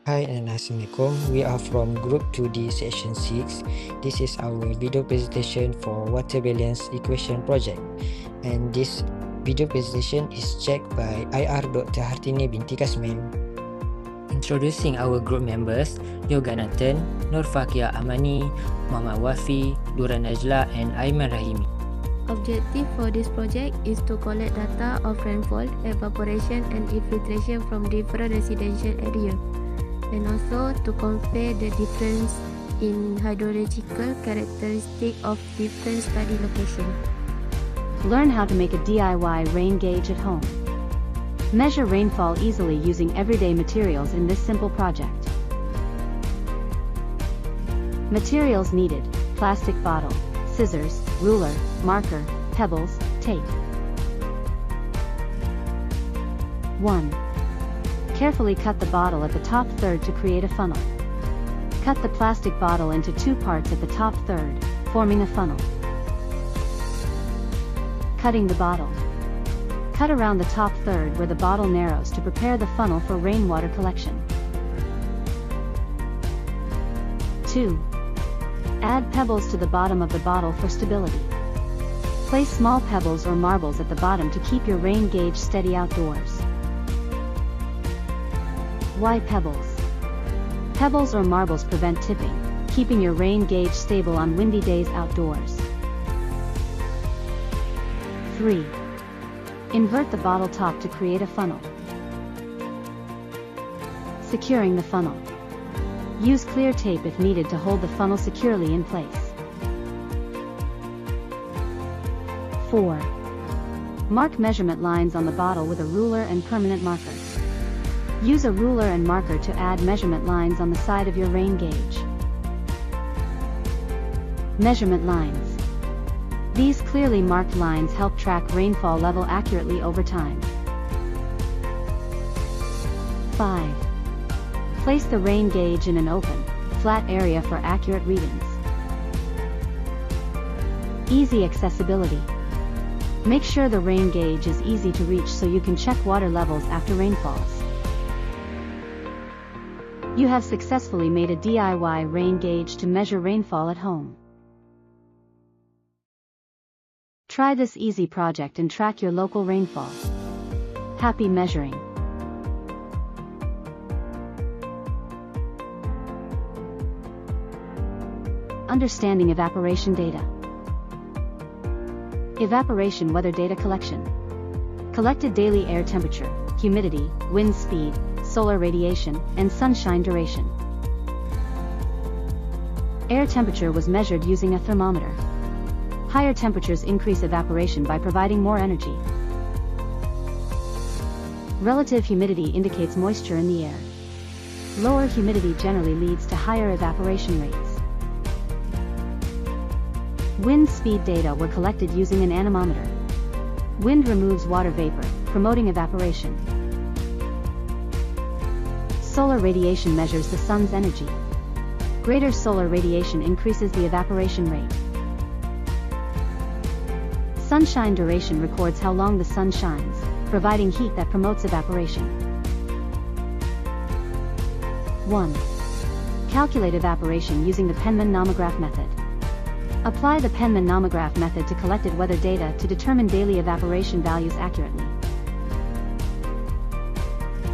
Hi and Assalamualaikum. We are from Group 2D Section 6. This is our video presentation for Water Balance Equation project. And this video presentation is checked by IR Dr. Hartini binti Kasmil. Introducing our group members, Yoga Nathan, Nur Fakia Amani, Muhammad Wafi, Dura Najla and Aiman Rahimi. Objective for this project is to collect data of rainfall, evaporation and infiltration from different residential areas, and also to compare the difference in hydrological characteristic of different study locations. Learn how to make a DIY rain gauge at home. Measure rainfall easily using everyday materials in this simple project. Materials needed: plastic bottle, scissors, ruler, marker, pebbles, tape. 1. Carefully cut the bottle at the top third to create a funnel. Cut the plastic bottle into two parts at the top third, forming a funnel. Cutting the bottle. Cut around the top third where the bottle narrows to prepare the funnel for rainwater collection. 2. Add pebbles to the bottom of the bottle for stability. Place small pebbles or marbles at the bottom to keep your rain gauge steady outdoors. Why pebbles? Pebbles or marbles prevent tipping, keeping your rain gauge stable on windy days outdoors. 3. Invert the bottle top to create a funnel. Securing the funnel. Use clear tape if needed to hold the funnel securely in place. 4. Mark measurement lines on the bottle with a ruler and permanent marker. Use a ruler and marker to add measurement lines on the side of your rain gauge. Measurement lines. These clearly marked lines help track rainfall level accurately over time. 5. Place the rain gauge in an open, flat area for accurate readings. Easy accessibility. Make sure the rain gauge is easy to reach so you can check water levels after rainfalls. You have successfully made a DIY rain gauge to measure rainfall at home. Try this easy project and track your local rainfall. Happy measuring! Understanding evaporation data. Evaporation weather data collection. Collected daily air temperature, humidity, wind speed, solar radiation, and sunshine duration. Air temperature was measured using a thermometer. Higher temperatures increase evaporation by providing more energy. Relative humidity indicates moisture in the air. Lower humidity generally leads to higher evaporation rates. Wind speed data were collected using an anemometer. Wind removes water vapor, promoting evaporation. Solar radiation measures the sun's energy. Greater solar radiation increases the evaporation rate. Sunshine duration records how long the sun shines, providing heat that promotes evaporation. 1. Calculate evaporation using the Penman nomograph method. Apply the Penman nomograph method to collected weather data to determine daily evaporation values accurately.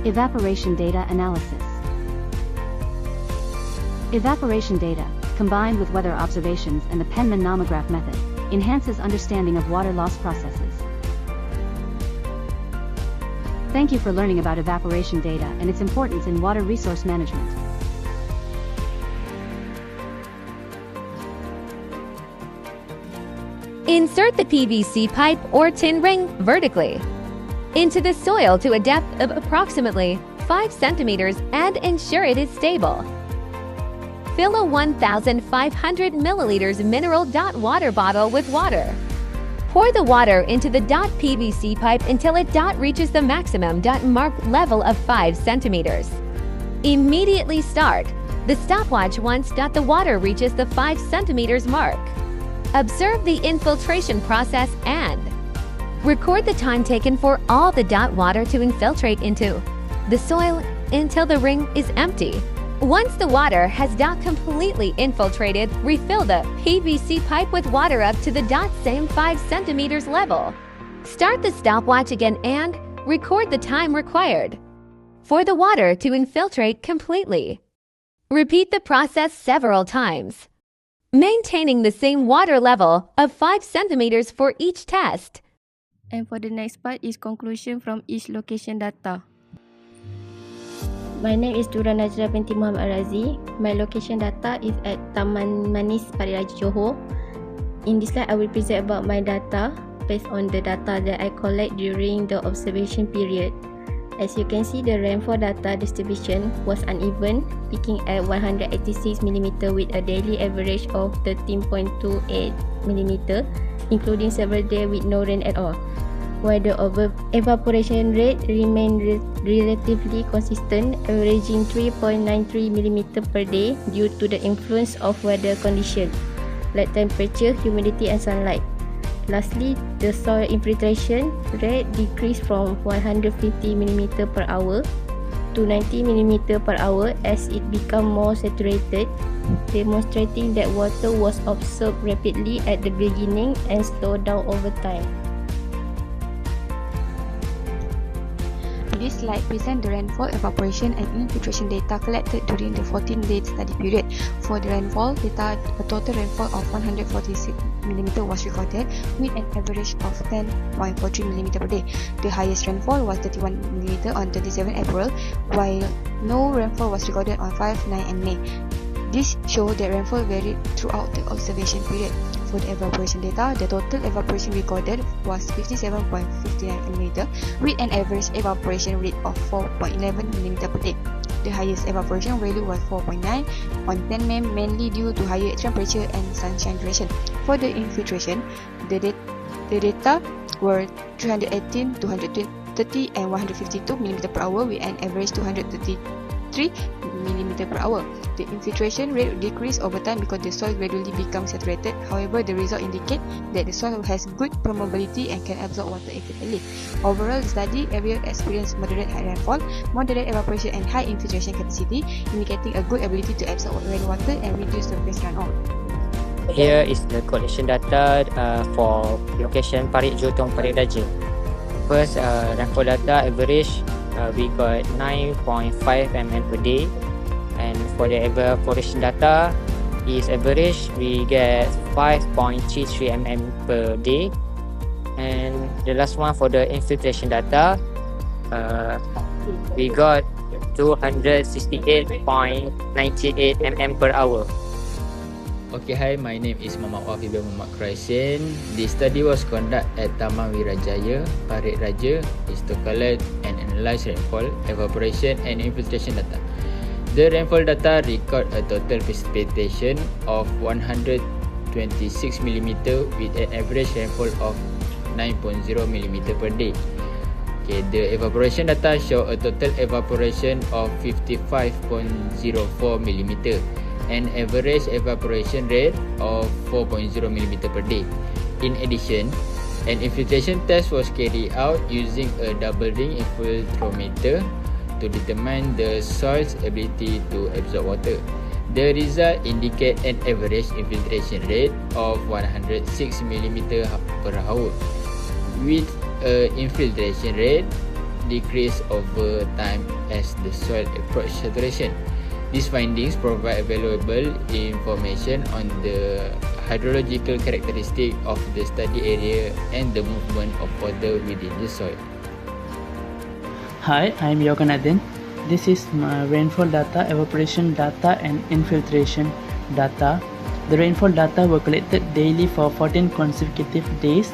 Evaporation data analysis. Evaporation data, combined with weather observations and the Penman nomograph method, enhances understanding of water loss processes. Thank you for learning about evaporation data and its importance in water resource management. Insert the PVC pipe or tin ring vertically into the soil to a depth of approximately 5 centimeters and ensure it is stable. Fill a 1,500 milliliters mineral dot water bottle with water. Pour the water into the dot PVC pipe until it dot reaches the maximum dot mark level of 5 centimeters. Immediately start the stopwatch once dot the water reaches the 5 centimeters mark. Observe the infiltration process and record the time taken for all the dot water to infiltrate into the soil until the ring is empty. Once the water has not completely infiltrated, refill the PVC pipe with water up to the same 5 centimeters level. Start the stopwatch again and record the time required for the water to infiltrate completely. Repeat the process several times, maintaining the same water level of 5 centimeters for each test. And for the next part is conclusion from each location data. My name is Dura Najra binti Muhammad Arazi. My location data is at Taman Manis, Parit Raja, Johor. In this slide, I will present about my data based on the data that I collect during the observation period. As you can see, the rainfall data distribution was uneven, peaking at 186 mm with a daily average of 13.28 mm, including several days with no rain at all. While the evaporation rate remained relatively consistent, averaging 3.93 mm per day due to the influence of weather conditions, like temperature, humidity and sunlight. Lastly, the soil infiltration rate decreased from 150 mm per hour to 90 mm per hour as it became more saturated, demonstrating that water was absorbed rapidly at the beginning and slowed down over time. This slide presents the rainfall, evaporation and infiltration data collected during the 14-day study period. For the rainfall data, a total rainfall of 146 mm was recorded with an average of 10.43 mm per day. The highest rainfall was 31 mm on 27 April, while no rainfall was recorded on 5, 9 and May. This shows that rainfall varied throughout the observation period. For the evaporation data, the total evaporation recorded was 57.59 mm with an average evaporation rate of 4.11 mm per day. The highest evaporation value was 4.9 on 10 May, mainly due to higher temperature and sunshine duration. For the infiltration, the data were 318, 230 and 152 mm per hour with an average 233 mm per hour. The infiltration rate decreased over time because the soil gradually becomes saturated. However, the result indicate that the soil has good permeability and can absorb water effectively. Overall, the study area experienced moderate high rainfall, moderate evaporation and high infiltration capacity, indicating a good ability to absorb rainwater and reduce surface runoff. Here is the collection data for location Parit Jotong, Parit Raja. First, rainfall data average, we got 9.5 mm per day. And for the evaporation data is average, we get 5.33 mm per day. And the last one for the infiltration data, we got 268.98 mm per hour. Okay, hi, my name is Muhammad Wafib Muhammad Kraisin. The study was conducted at Taman Wirajaya, Parit Raja, is to collect and analyze rainfall, evaporation and infiltration data. The rainfall data record a total precipitation of 126 mm with an average rainfall of 9.0 mm per day. Okay, the evaporation data show a total evaporation of 55.04 mm and average evaporation rate of 4.0 mm per day. In addition, an infiltration test was carried out using a double ring infiltrometer to determine the soil's ability to absorb water. The result indicate an average infiltration rate of 106 mm per hour, with an infiltration rate decrease over time as the soil approach saturation. These findings provide valuable information on the hydrological characteristic of the study area and the movement of water within the soil. Hi, I'm Yoganathan. This is my rainfall data, evaporation data and infiltration data. The rainfall data were collected daily for 14 consecutive days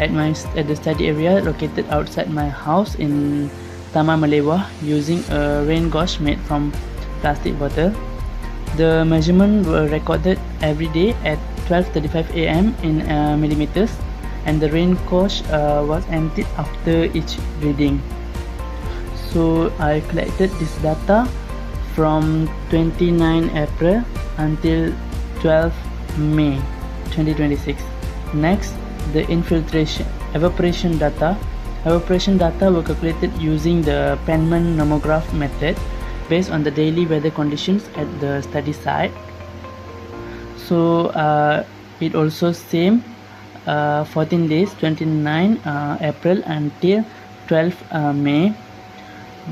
at the study area located outside my house in Taman Malewah using a rain gauge made from plastic bottle. The measurements were recorded every day at 12:35 AM in millimeters, and the rain gauge was emptied after each reading. So I collected this data from 29 April until 12 May 2026. Next, the evaporation data. Evaporation data were calculated using the Penman nomograph method. based on the daily weather conditions at the study site. So it also same 14 days, 29 April until 12 May.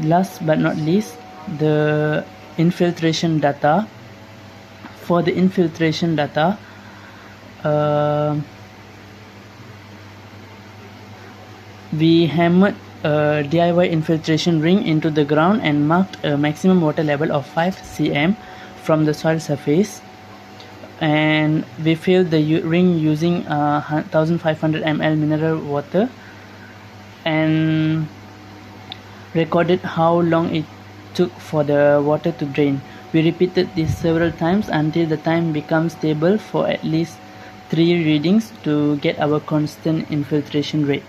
Last but not least, the infiltration data. For the infiltration data, we hammered a DIY infiltration ring into the ground and marked a maximum water level of 5 cm from the soil surface, and we filled the ring using 1500 ml mineral water and recorded how long it took for the water to drain. We repeated this several times until the time becomes stable for at least 3 readings to get our constant infiltration rate.